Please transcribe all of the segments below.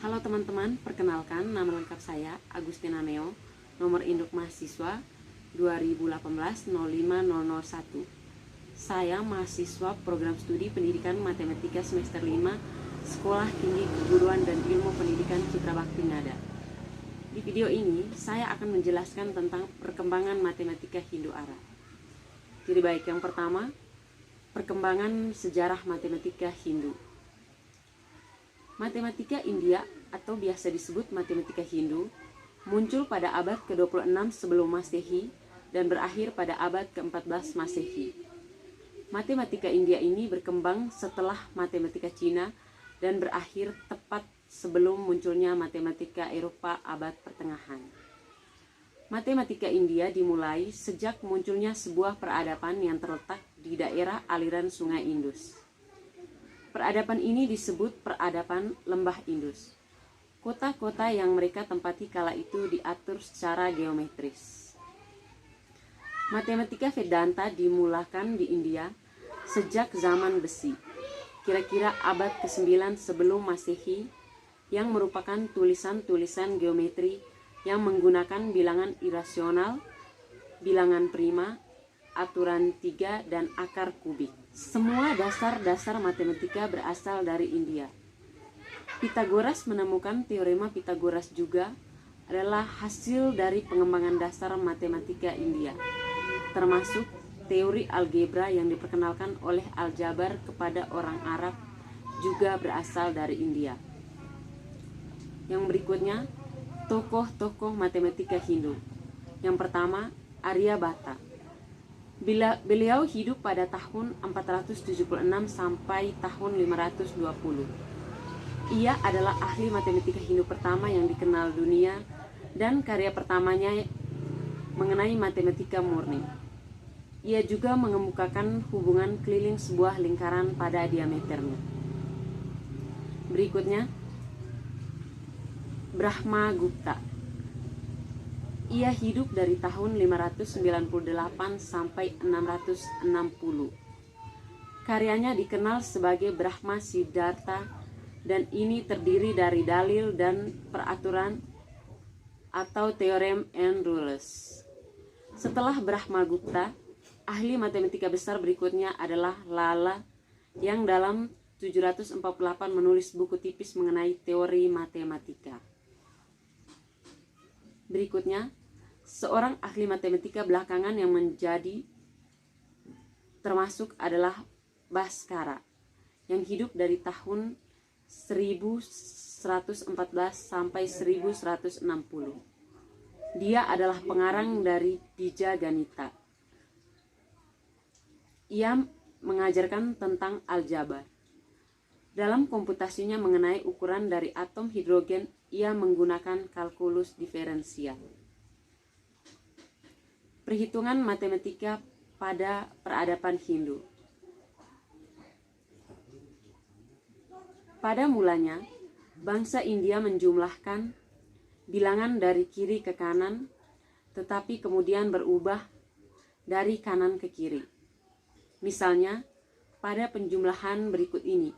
Halo teman-teman, perkenalkan nama lengkap saya Agustina Neo, nomor induk mahasiswa 2018-05-001. Saya mahasiswa program studi pendidikan matematika semester 5, Sekolah Tinggi Keguruan dan Ilmu Pendidikan Citra Bakti Ngada. Di video ini, saya akan menjelaskan tentang perkembangan matematika Hindu-Arab. Jadi baik, yang pertama, perkembangan sejarah matematika Hindu. Matematika India atau biasa disebut matematika Hindu muncul pada abad ke-26 sebelum Masehi dan berakhir pada abad ke-14 Masehi. Matematika India ini berkembang setelah matematika Cina dan berakhir tepat sebelum munculnya matematika Eropa abad pertengahan. Matematika India dimulai sejak munculnya sebuah peradaban yang terletak di daerah aliran Sungai Indus. Peradaban ini disebut peradaban Lembah Indus. Kota-kota yang mereka tempati kala itu diatur secara geometris. Matematika Vedanta dimulakan di India sejak zaman besi, kira-kira abad ke-9 sebelum Masehi, yang merupakan tulisan-tulisan geometri yang menggunakan bilangan irasional, bilangan prima, aturan 3, dan akar kubik. Semua dasar-dasar matematika berasal dari India. Pythagoras menemukan teorema Pythagoras juga adalah hasil dari pengembangan dasar matematika India, termasuk teori algebra yang diperkenalkan oleh Aljabar kepada orang Arab juga berasal dari India. Yang berikutnya, tokoh-tokoh matematika Hindu. Yang pertama, Aryabhata. Beliau hidup pada tahun 476 sampai tahun 520. Ia adalah ahli matematika Hindu pertama yang dikenal dunia dan karya pertamanya mengenai matematika murni. Ia juga mengemukakan hubungan keliling sebuah lingkaran pada diameternya. Berikutnya, Brahmagupta. Ia hidup dari tahun 598 sampai 660. Karyanya dikenal sebagai Brahma Siddhartha dan ini terdiri dari dalil dan peraturan atau theorem and rules. Setelah Brahmagupta, ahli matematika besar berikutnya adalah Lala yang dalam 748 menulis buku tipis mengenai teori matematika. Berikutnya, seorang ahli matematika belakangan yang menjadi termasuk adalah Bhaskara yang hidup dari tahun 1114 sampai 1160. Dia adalah pengarang dari Dija Ganita. Ia mengajarkan tentang aljabar. Dalam komputasinya mengenai ukuran dari atom hidrogen, ia menggunakan kalkulus diferensial. Perhitungan matematika pada peradaban Hindu. Pada mulanya, bangsa India menjumlahkan bilangan dari kiri ke kanan, tetapi kemudian berubah dari kanan ke kiri. Misalnya, pada penjumlahan berikut ini,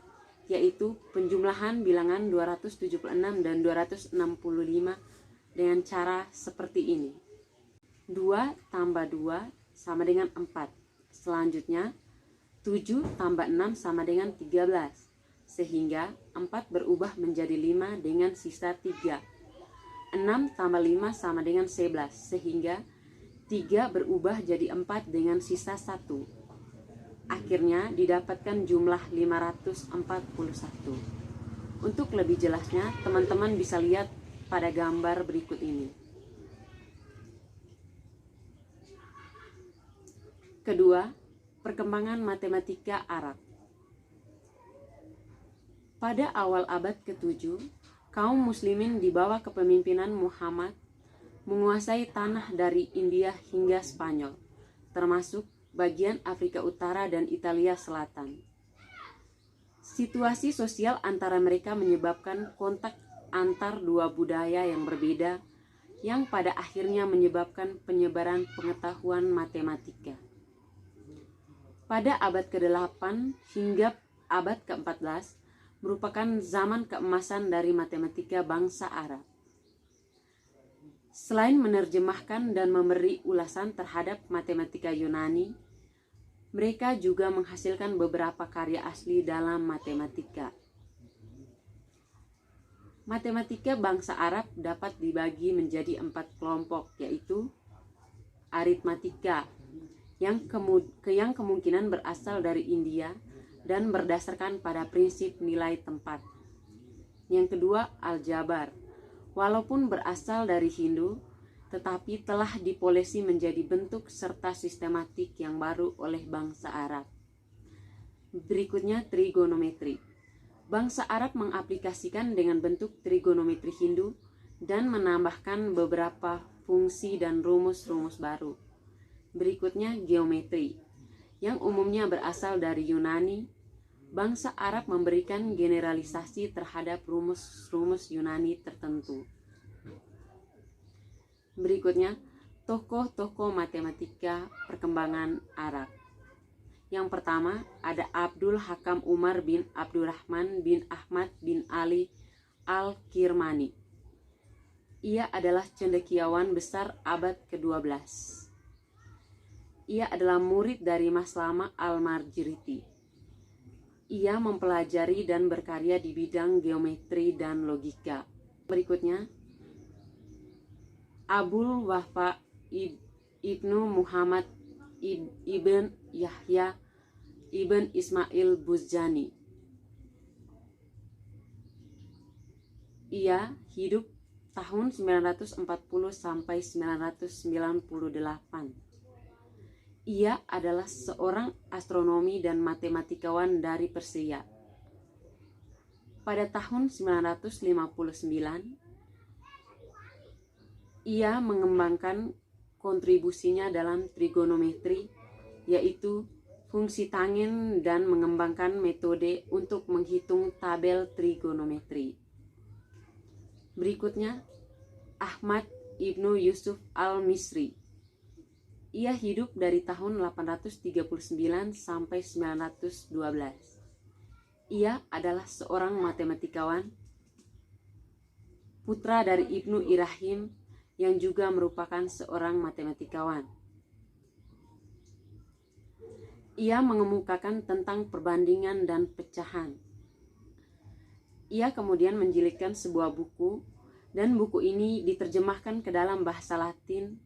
yaitu penjumlahan bilangan 276 dan 265 dengan cara seperti ini. 2 tambah 2 sama dengan 4. Selanjutnya, 7 tambah 6 sama dengan 13. Sehingga 4 berubah menjadi 5 dengan sisa 3. 6 tambah 5 sama dengan 11. Sehingga 3 berubah jadi 4 dengan sisa 1. Akhirnya didapatkan jumlah 541. Untuk lebih jelasnya, teman-teman bisa lihat pada gambar berikut ini. Kedua, perkembangan matematika Arab. Pada awal abad ke-7, kaum muslimin di bawah kepemimpinan Muhammad menguasai tanah dari India hingga Spanyol, termasuk bagian Afrika Utara dan Italia Selatan. Situasi sosial antara mereka menyebabkan kontak antar dua budaya yang berbeda yang pada akhirnya menyebabkan penyebaran pengetahuan matematika. Pada abad ke-8 hingga abad ke-14, merupakan zaman keemasan dari matematika bangsa Arab. Selain menerjemahkan dan memberi ulasan terhadap matematika Yunani, mereka juga menghasilkan beberapa karya asli dalam matematika. Matematika bangsa Arab dapat dibagi menjadi 4 kelompok, yaitu aritmatika, yang kemungkinan berasal dari India dan berdasarkan pada prinsip nilai tempat. Yang kedua, aljabar, walaupun berasal dari Hindu, tetapi telah dipolesi menjadi bentuk serta sistematik yang baru oleh bangsa Arab. Berikutnya, trigonometri. Bangsa Arab mengaplikasikan dengan bentuk trigonometri Hindu dan menambahkan beberapa fungsi dan rumus-rumus baru. Berikutnya, geometri, yang umumnya berasal dari Yunani. Bangsa Arab memberikan generalisasi terhadap rumus-rumus Yunani tertentu. Berikutnya, tokoh-tokoh matematika perkembangan Arab. Yang pertama, ada Abdul Hakam Umar bin Abdurrahman bin Ahmad bin Ali Al-Kirmani. Ia adalah cendekiawan besar abad ke-12. Ia adalah murid dari Maslama Al-Marjiriti. Ia mempelajari dan berkarya di bidang geometri dan logika. Berikutnya, Abul Wafa Ibnu Muhammad Ibn Yahya Ibn Ismail Buzjani. Ia hidup tahun 940 sampai 998. Ia adalah seorang astronomi dan matematikawan dari Persia. Pada tahun 959, ia mengembangkan kontribusinya dalam trigonometri, yaitu fungsi tangent, dan mengembangkan metode untuk menghitung tabel trigonometri. Berikutnya, Ahmad Ibnu Yusuf Al-Misri. Ia hidup dari tahun 839 sampai 912. Ia adalah seorang matematikawan, putra dari Ibnu Irahim, yang juga merupakan seorang matematikawan. Ia mengemukakan tentang perbandingan dan pecahan. Ia kemudian menjilidkan sebuah buku, dan buku ini diterjemahkan ke dalam bahasa Latin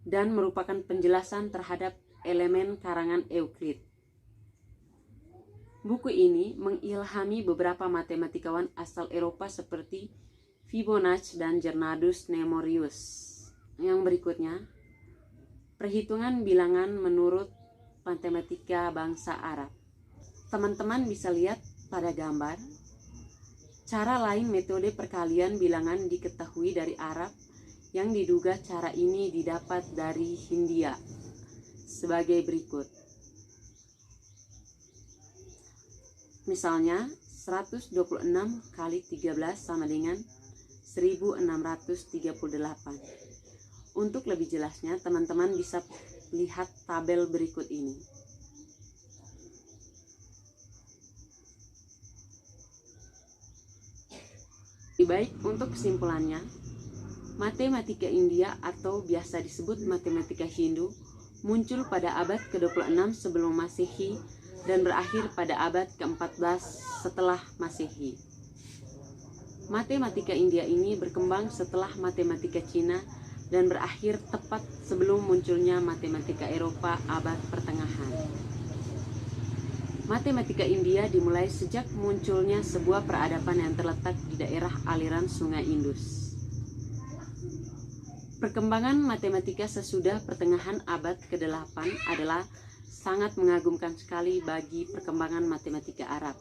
dan merupakan penjelasan terhadap elemen karangan Euclid. Buku ini mengilhami beberapa matematikawan asal Eropa seperti Fibonacci dan Bernardus Nemorius. Yang berikutnya, perhitungan bilangan menurut matematika bangsa Arab. Teman-teman bisa lihat pada gambar, cara lain metode perkalian bilangan diketahui dari Arab, yang diduga cara ini didapat dari Hindia, sebagai berikut. Misalnya, 126 kali 13 sama dengan 1638. Untuk lebih jelasnya, teman-teman bisa lihat tabel berikut ini. Baik, untuk kesimpulannya, matematika India atau biasa disebut matematika Hindu muncul pada abad ke-26 sebelum Masehi dan berakhir pada abad ke-14 setelah Masehi. Matematika India ini berkembang setelah matematika Cina dan berakhir tepat sebelum munculnya matematika Eropa abad pertengahan. Matematika India dimulai sejak munculnya sebuah peradaban yang terletak di daerah aliran Sungai Indus. Perkembangan matematika sesudah pertengahan abad ke-8 adalah sangat mengagumkan sekali bagi perkembangan matematika Arab,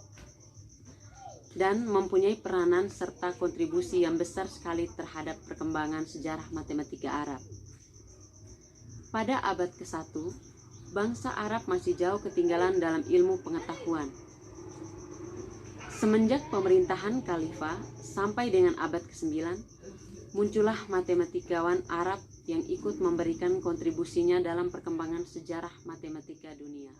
dan mempunyai peranan serta kontribusi yang besar sekali terhadap perkembangan sejarah matematika Arab. Pada abad ke-1, bangsa Arab masih jauh ketinggalan dalam ilmu pengetahuan. Semenjak pemerintahan Khalifah sampai dengan abad ke-9, muncullah matematikawan Arab yang ikut memberikan kontribusinya dalam perkembangan sejarah matematika dunia.